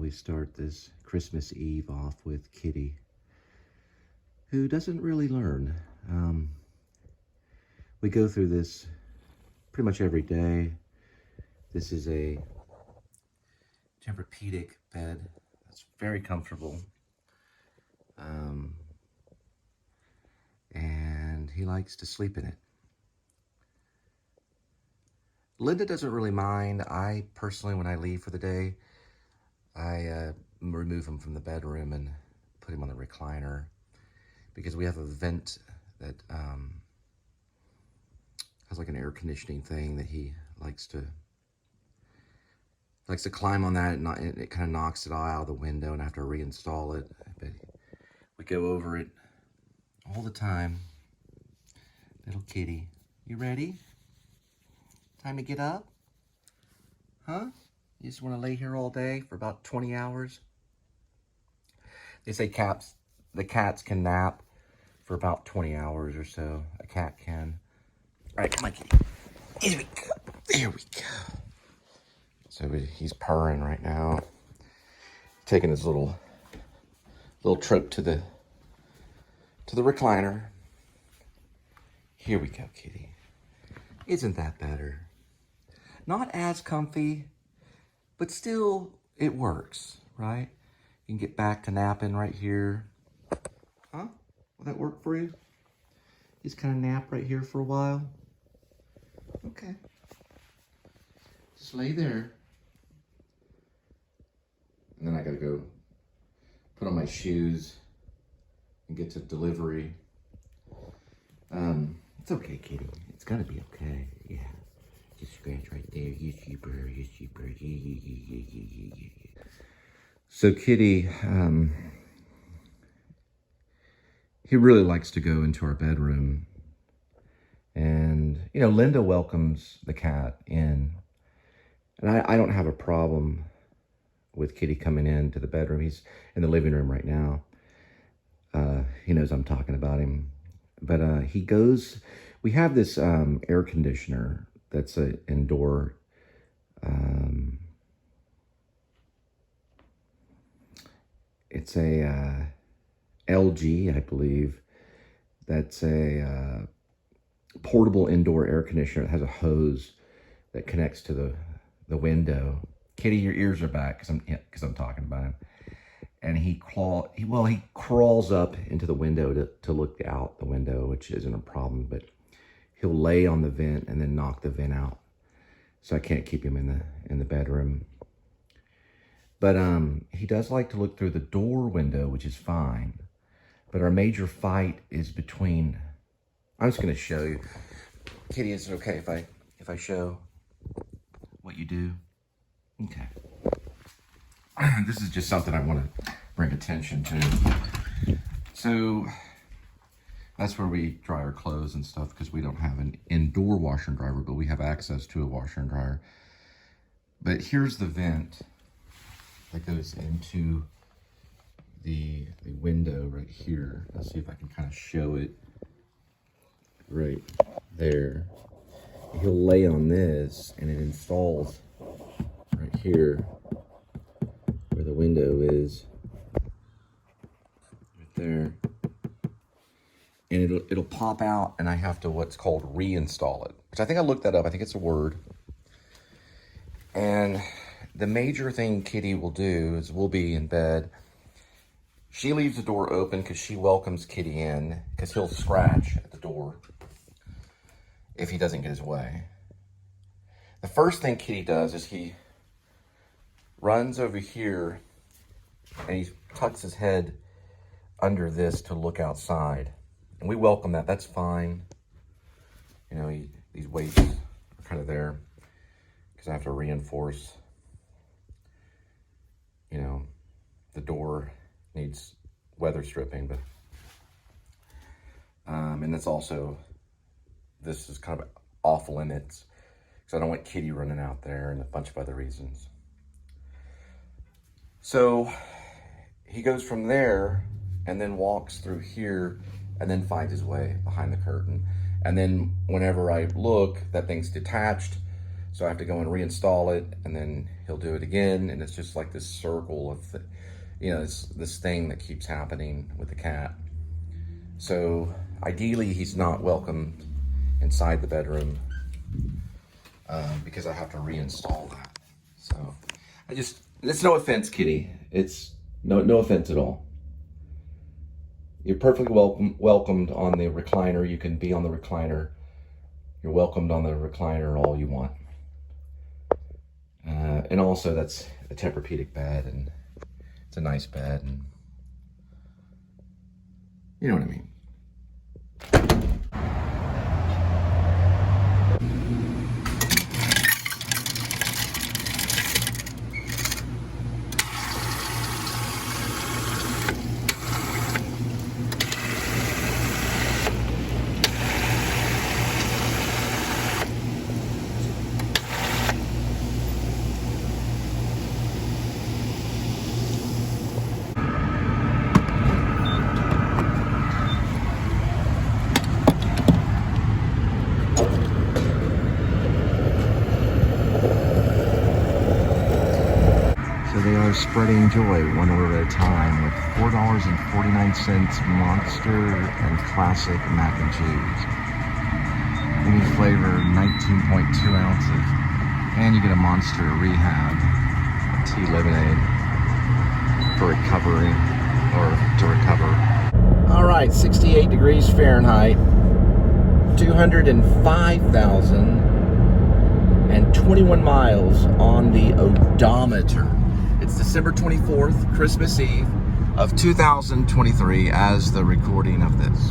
we start this Christmas Eve off with Kitty, who doesn't really learn. We go through this pretty much every day. This is a Tempur-Pedic bed. It's very comfortable. And he likes to sleep in it. Linda doesn't really mind. I personally, when I leave for the day, I remove him from the bedroom and put him on the recliner because we have a vent that has like an air conditioning thing that he likes to climb on that, and it kind of knocks it all out of the window, and I have to reinstall it. But we go over it all the time. Little kitty, you ready? Time to get up? Huh? You just want to lay here all day for about 20 hours? They say the cats can nap for about 20 hours or so. A cat can. All right, come on, kitty. Here we go. There we go. So he's purring right now. Taking his little trip to the recliner. Here we go, kitty. Isn't that better? Not as comfy, but still it works, right? You can get back to napping right here. Huh? Will that work for you? Just kind of nap right here for a while? Okay. Just lay there. And then I gotta go put on my shoes and get to delivery. It's okay, kitty. It's gonna be okay. Yeah. Just scratch right there. Yes, you bird. Yes, you bird. Yeah. So Kitty, he really likes to go into our bedroom. And, you know, Linda welcomes the cat in. And I don't have a problem with Kitty coming into the bedroom. He's in the living room right now. He knows I'm talking about him. But he goes, we have this air conditioner that's an indoor, it's a LG, I believe. That's a portable indoor air conditioner. It has a hose that connects to the window. Kitty, your ears are back because I'm talking about him. And he crawls up into the window to look out the window, which isn't a problem, but he'll lay on the vent and then knock the vent out. So I can't keep him in the bedroom. But he does like to look through the door window, which is fine. But our major fight is between, I'm just gonna show you. Kitty, is it okay if I show what you do? Okay. This is just something I want to bring attention to. So that's where we dry our clothes and stuff, because we don't have an indoor washer and dryer, but we have access to a washer and dryer. But here's the vent that goes into the window right here. Let's see if I can kind of show it right there. He'll lay on this and it installs right here where the window is, right there. And it'll pop out, and I have to what's called reinstall it, which I think I looked that up. I think it's a word. And the major thing Kitty will do is we'll be in bed. She leaves the door open because she welcomes Kitty in, because he'll scratch at the door if he doesn't get his way. The first thing Kitty does is he runs over here and he tucks his head under this to look outside. And we welcome that. That's fine. You know, these weights are kind of there because I have to reinforce, you know, the door needs weather stripping, but and that's also, this is kind of off limits because I don't want Kitty running out there and a bunch of other reasons. So he goes from there and then walks through here and then finds his way behind the curtain. And then whenever I look, that thing's detached. So I have to go and reinstall it, and then he'll do it again, and it's just like this circle of, this thing that keeps happening with the cat. So ideally, he's not welcome inside the bedroom because I have to reinstall that. So it's no offense, kitty. It's no offense at all. You're perfectly welcomed on the recliner. You can be on the recliner. You're welcomed on the recliner all you want. And also, that's a Tempur-Pedic bed, and it's a nice bed, and you know what I mean. They are spreading joy one order at a time with $4.49 Monster and Classic Mac and Cheese. Any flavor, 19.2 ounces. And you get a Monster Rehab tea lemonade for recovery, or to recover. All right, 68 degrees Fahrenheit, 205,021 miles on the odometer. It's December 24th, Christmas Eve of 2023 as the recording of this.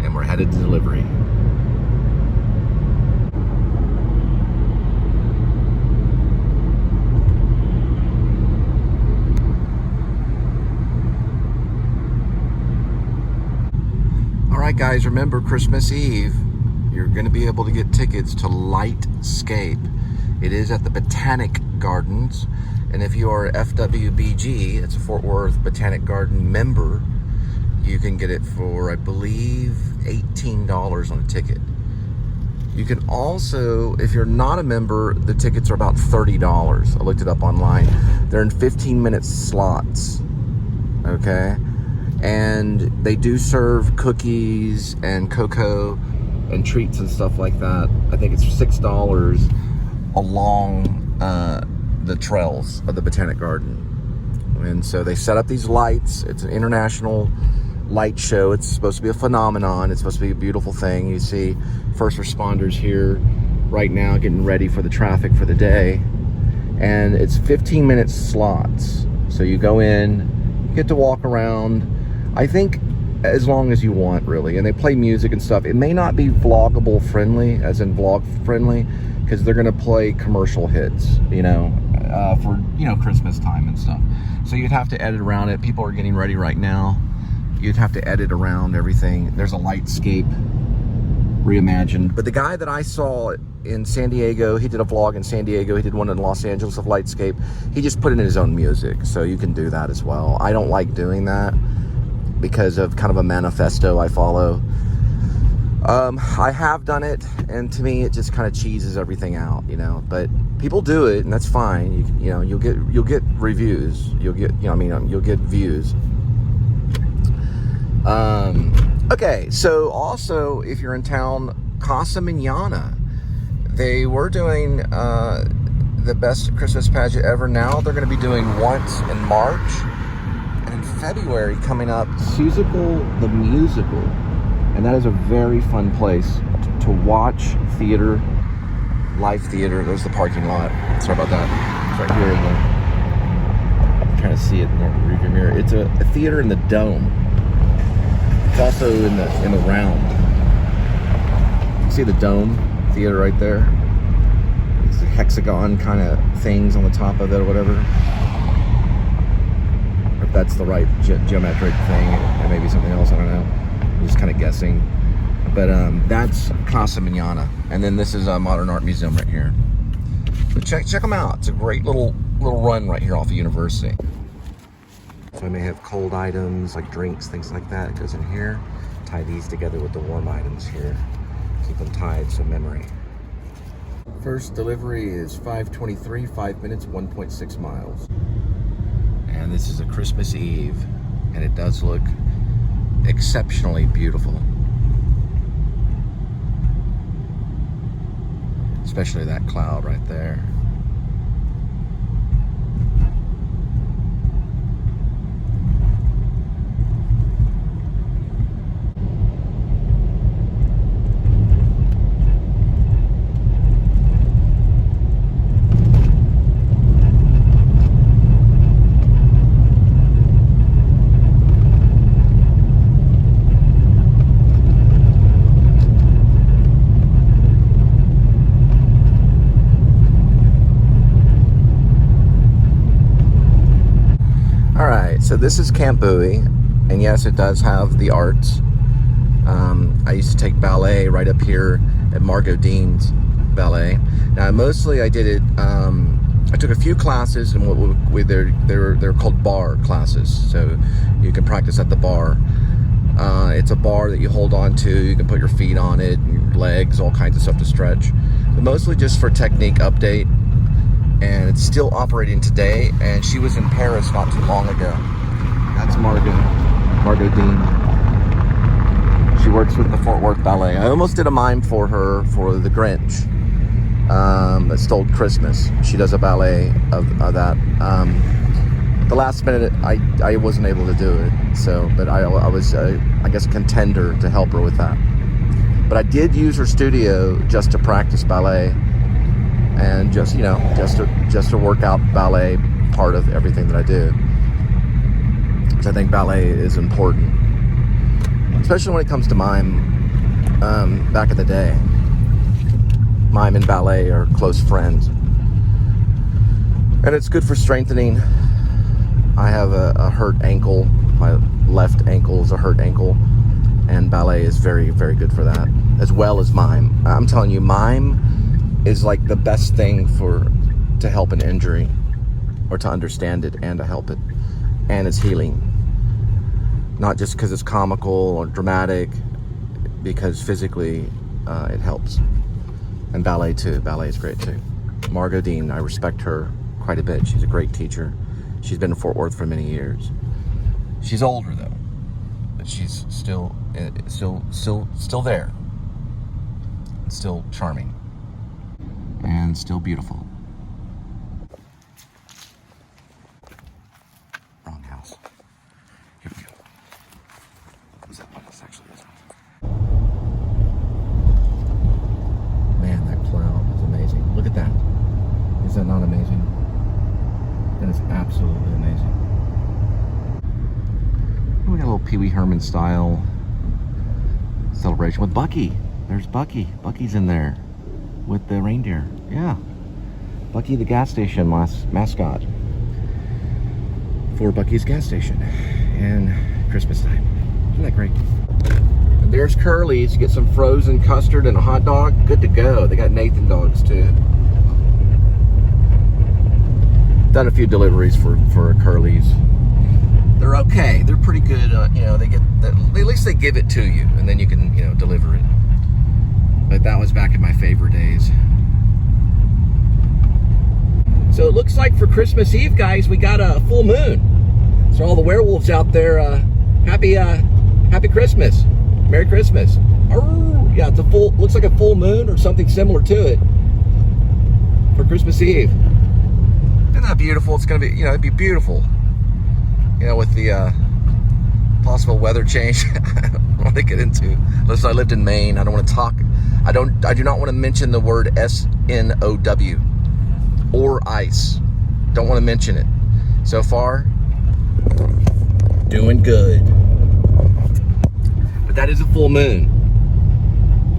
And we're headed to delivery. All right, guys, remember Christmas Eve, you're going to be able to get tickets to Lightscape. It is at the Botanic Gardens. And if you are a FWBG, it's a Fort Worth Botanic Garden member, you can get it for, I believe, $18 on a ticket. You can also, if you're not a member, the tickets are about $30. I looked it up online. They're in 15-minute slots, okay? And they do serve cookies and cocoa and treats and stuff like that. I think it's $6 along the trails of the Botanic Garden. And so they set up these lights. It's an international light show. It's supposed to be a phenomenon. It's supposed to be a beautiful thing. You see first responders here right now getting ready for the traffic for the day. And it's 15-minute slots. So you go in, you get to walk around, I think as long as you want, really. And they play music and stuff. It may not be vloggable friendly, as in vlog friendly, because they're going to play commercial hits, for, Christmas time and stuff. So you'd have to edit around it. People are getting ready right now. You'd have to edit around everything. There's a Lightscape reimagined. But the guy that I saw in San Diego, he did a vlog in San Diego. He did one in Los Angeles of Lightscape. He just put it in his own music. So you can do that as well. I don't like doing that because of kind of a manifesto I follow. I have done it, and to me, it just kind of cheeses everything out, But people do it, and that's fine. You'll get reviews. You'll get views. Okay, so also, if you're in town, Casa Manana, they were doing the best Christmas pageant ever. Now they're going to be doing once in March, and in February coming up, Susical the Musical. And that is a very fun place to watch theater, live theater. There's the parking lot. Sorry about that. It's right here I'm trying to see it in the rearview mirror. It's a theater in the dome. It's also in the round. You see the dome theater right there? It's the hexagon kind of things on the top of it or whatever. If that's the right geometric thing, it may be something else, I don't know. I'm just kind of guessing. But that's Casa Manana. And then this is a Modern Art Museum right here. But check them out. It's a great little run right here off of University. So I may have cold items like drinks, things like that. It goes in here. Tie these together with the warm items here. Keep them tied, so memory. First delivery is 5:23, 5 minutes, 1.6 miles. And this is a Christmas Eve, and it does look exceptionally beautiful. Especially that cloud right there. So this is Camp Bowie, and yes, it does have the arts. I used to take ballet right up here at Margot Dean's ballet. Now, mostly I did it. I took a few classes, and they're called bar classes. So you can practice at the bar. It's a bar that you hold on to. You can put your feet on it, your legs, all kinds of stuff to stretch. But mostly just for technique update. And it's still operating today, and she was in Paris not too long ago. That's Margot Dean. She works with the Fort Worth Ballet. I almost did a mime for her for The Grinch that stole Christmas. She does a ballet of that. The last minute, I wasn't able to do it, so, but I was, I guess, a contender to help her with that. But I did use her studio just to practice ballet, and just to work out ballet part of everything that I do. Because I think ballet is important, especially when it comes to mime. Back in the day, mime and ballet are close friends, and it's good for strengthening. I have a hurt ankle. My left ankle is a hurt ankle, and ballet is very, very good for that, as well as mime. I'm telling you, mime is like the best thing to help an injury, or to understand it and to help it, and it's healing. Not just because it's comical or dramatic, because physically it helps. And ballet too. Ballet is great too. Margot Dean, I respect her quite a bit. She's a great teacher. She's been in Fort Worth for many years. She's older though, but she's still there, still charming, and still beautiful. Wrong house. Here we go. Is that one? This actually is. Man, that cloud is amazing. Look at that. Is that not amazing? That is absolutely amazing. We got a little Pee Wee Herman style celebration with Bucky. There's Bucky. Bucky's in there with the reindeer. Yeah. Bucky, the gas station mascot for Bucky's gas station and Christmas time. Isn't that great? And there's Curly's. Get some frozen custard and a hot dog. Good to go. They got Nathan dogs too. Done a few deliveries for Curly's. They're okay. They're pretty good. At least they give it to you, and then you can, deliver it. But that was back in my favorite days. So it looks like for Christmas Eve, guys, we got a full moon. So all the werewolves out there, happy Christmas, Merry Christmas. Arr, yeah, looks like a full moon or something similar to it for Christmas Eve. Isn't that beautiful? It's gonna be, it'd be beautiful. With the possible weather change. I don't want to get into. Unless I lived in Maine, I don't want to talk. I do not want to mention the word SNOW or ice. Don't want to mention it. So far, doing good. But that is a full moon.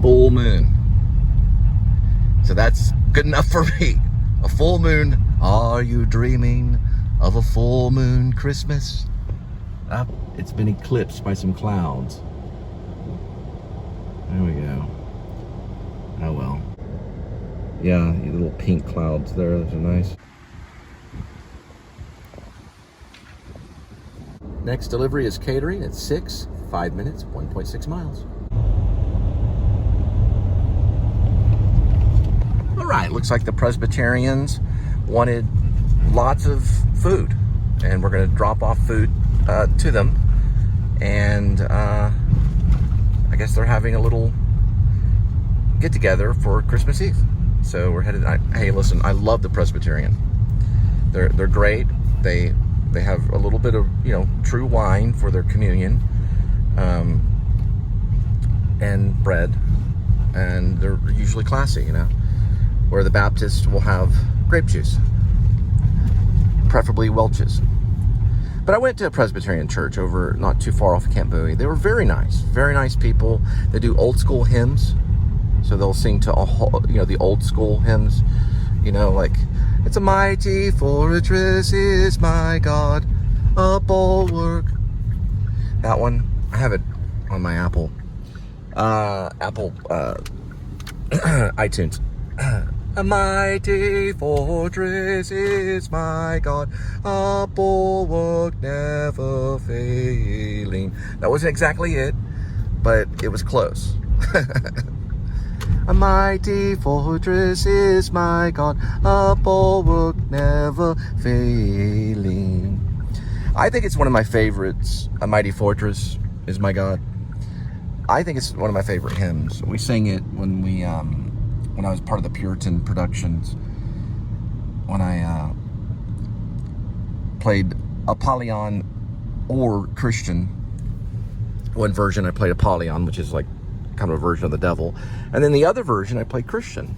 Full moon. So that's good enough for me. A full moon. Are you dreaming of a full moon Christmas? It's been eclipsed by some clouds. There we go. Oh well. Yeah, the little pink clouds there, those are nice. Next delivery is catering at 6, 5 minutes, 1.6 miles. right, looks like the Presbyterians wanted lots of food, and we're going to drop off food to them, and I guess they're having a little get-together for Christmas Eve. So we're headed. Hey, listen, I love the Presbyterian. They're great. They have a little bit of, you know, true wine for their communion, and bread, and they're usually classy, you know. Where the Baptists will have grape juice, preferably Welch's. But I went to a Presbyterian church over not too far off of Camp Bowie. They were very nice people. They do old school hymns, so they'll sing to all, you know, the old school hymns, you know, like "It's a mighty fortress is my God, a bulwark." That one, I have it on my Apple iTunes. A mighty fortress is my God, a bulwark never failing. That wasn't exactly it, but it was close. A mighty fortress is my God, a bulwark never failing. I think it's one of my favorites. A mighty fortress is my God. I think it's one of my favorite hymns. We sang it when we when I was part of the Puritan Productions, when I played Apollyon or Christian. One version I played Apollyon, which is like kind of a version of the devil, and then the other version I played Christian.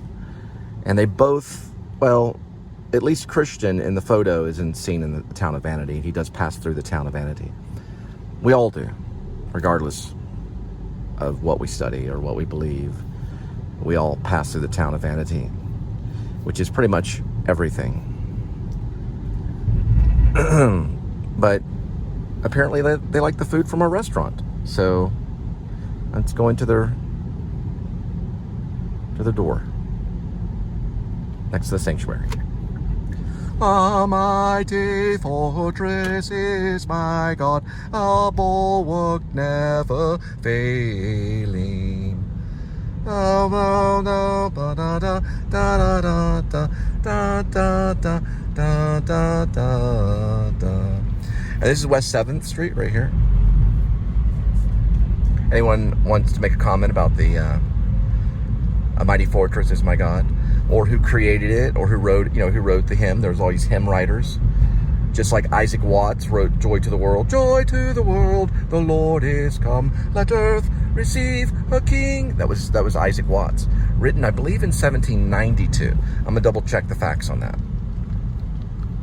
And they both, well, at least Christian in the photo is seen in the town of Vanity. He does pass through the town of Vanity. We all do, regardless of what we study or what we believe. We all pass through the town of Vanity, which is pretty much everything. But apparently they like the food from our restaurant, so let's go into their door next to the sanctuary. A mighty fortress is my God, a bulwark never failing. And this is West 7th Street right here. Anyone wants to make a comment about the A Mighty Fortress is My God, or who created it, or who wrote the hymn? There's all these hymn writers. Just like Isaac Watts wrote Joy to the World. Joy to the world, the Lord is come. Let earth receive a king. That was Isaac Watts. Written, I believe, in 1792. I'm going to double check the facts on that.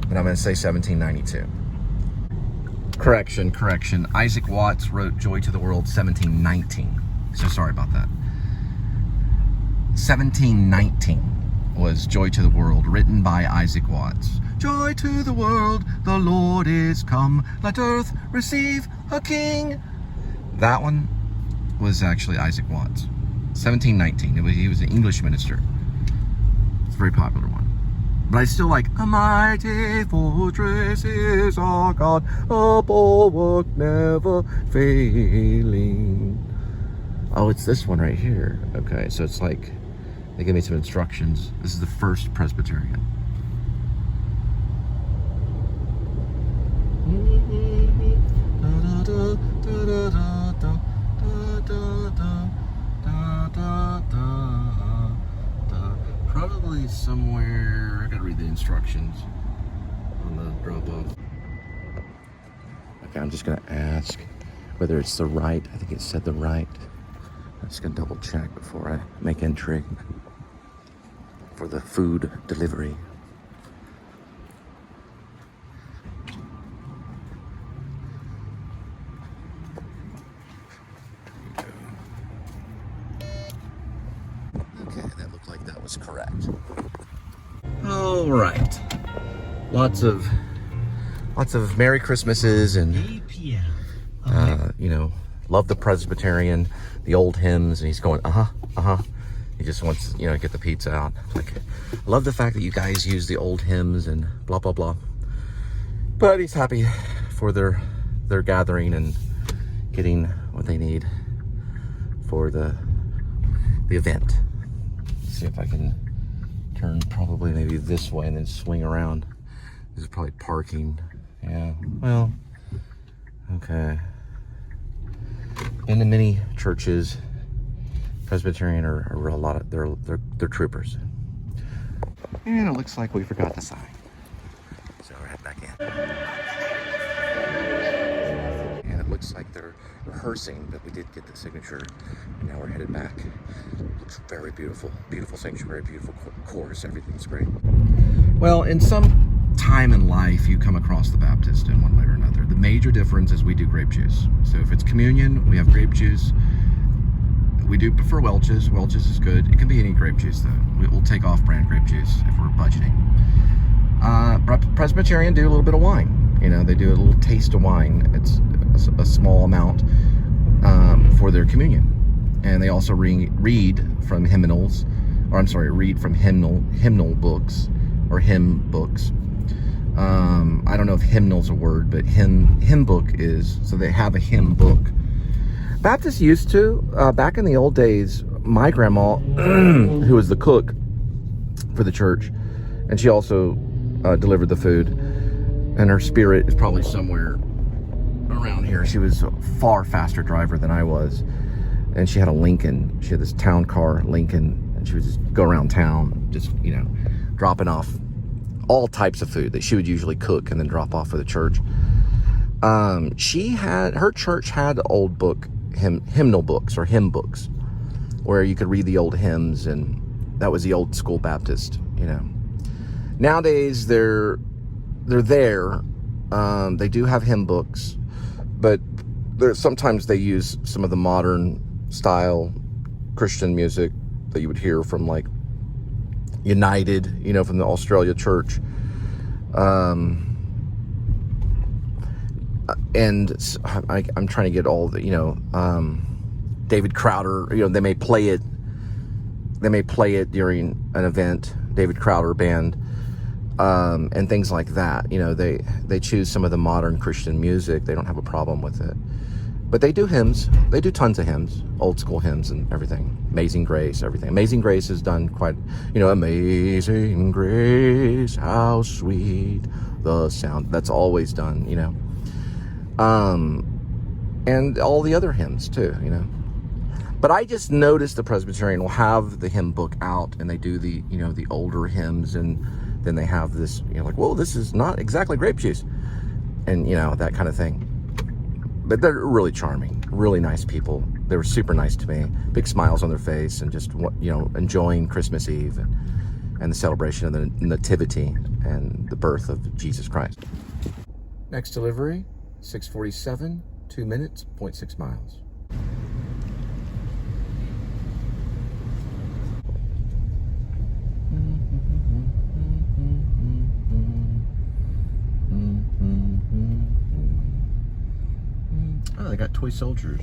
But I'm going to say 1792. Correction. Isaac Watts wrote Joy to the World 1719. So sorry about that. 1719 was Joy to the World, written by Isaac Watts. Joy to the world, the Lord is come. Let earth receive a king. That one was actually Isaac Watts. 1719. He was an English minister. It's a very popular one. But I still like, a mighty fortress is our God, a bulwark never failing. Oh, it's this one right here. Okay, so it's like, they give me some instructions. This is the First Presbyterian. Probably somewhere, I gotta read the instructions on the drop off. Okay, I'm just gonna ask whether it's the right. I think it said the right. I'm just gonna double check before I make entry for the food delivery. Okay, that looked like that was correct. All right, lots of Merry Christmases and love the Presbyterian, the old hymns, and he's going He just wants to get the pizza out. Like, I love the fact that you guys use the old hymns and blah blah blah. But he's happy for their gathering and getting what they need for the event. Let's see if I can turn probably maybe this way and then swing around. This is probably parking. Yeah, well, okay. In the many churches, Presbyterian are a lot of, they're troopers. And it looks like we forgot the sign. So we're heading back in. And it looks like they're rehearsing, but we did get the signature. And now we're headed back. Looks very beautiful. Beautiful sanctuary, beautiful chorus, everything's great. Well, in some time in life, you come across the Baptist in one way or another. The major difference is we do grape juice. So if it's communion, we have grape juice. We do prefer Welch's. Welch's is good. It can be any grape juice, though. We'll take off-brand grape juice if we're budgeting. Presbyterian do a little bit of wine. You know, they do a little taste of wine. It's a small amount for their communion. And they also read from hymnals, or I'm sorry, read from hymnal books, or hymn books. I don't know if hymnal's a word, but hymn book is, so they have a hymn book. Baptists used to, back in the old days, my grandma, who was the cook for the church, and she also delivered the food, and her spirit is probably somewhere around here. She was a far faster driver than I was, and she had a Lincoln. She had this town car, Lincoln, and she would just go around town, just, you know, dropping off all types of food that she would usually cook and then drop off for the church. Her church had old book, hymnal books or hymn books, where you could read the old hymns, and that was the old school Baptist, you know. Nowadays they're there. They do have hymn books, but sometimes they use some of the modern style Christian music that you would hear from like United, you know, from the Australia church. And I'm trying to get all the, you know, David Crowder, you know, they may play it during an event, David Crowder band, and things like that. You know, they choose some of the modern Christian music. They don't have a problem with it. But they do hymns. They do tons of hymns, old school hymns and everything. Amazing Grace, everything. Amazing Grace is done quite, you know, Amazing Grace, how sweet the sound. That's always done, you know. And all the other hymns too, you know. But I just noticed the Presbyterian will have the hymn book out, and they do the, you know, the older hymns, and then they have this, you know, like, whoa, this is not exactly grape juice, and, you know, that kind of thing. But they're really charming, really nice people. They were super nice to me, big smiles on their face, and just, you know, enjoying Christmas Eve and the celebration of the Nativity and the birth of Jesus Christ. Next delivery, 6:47, 2 minutes, 0.6 miles. Oh, they got toy soldiers.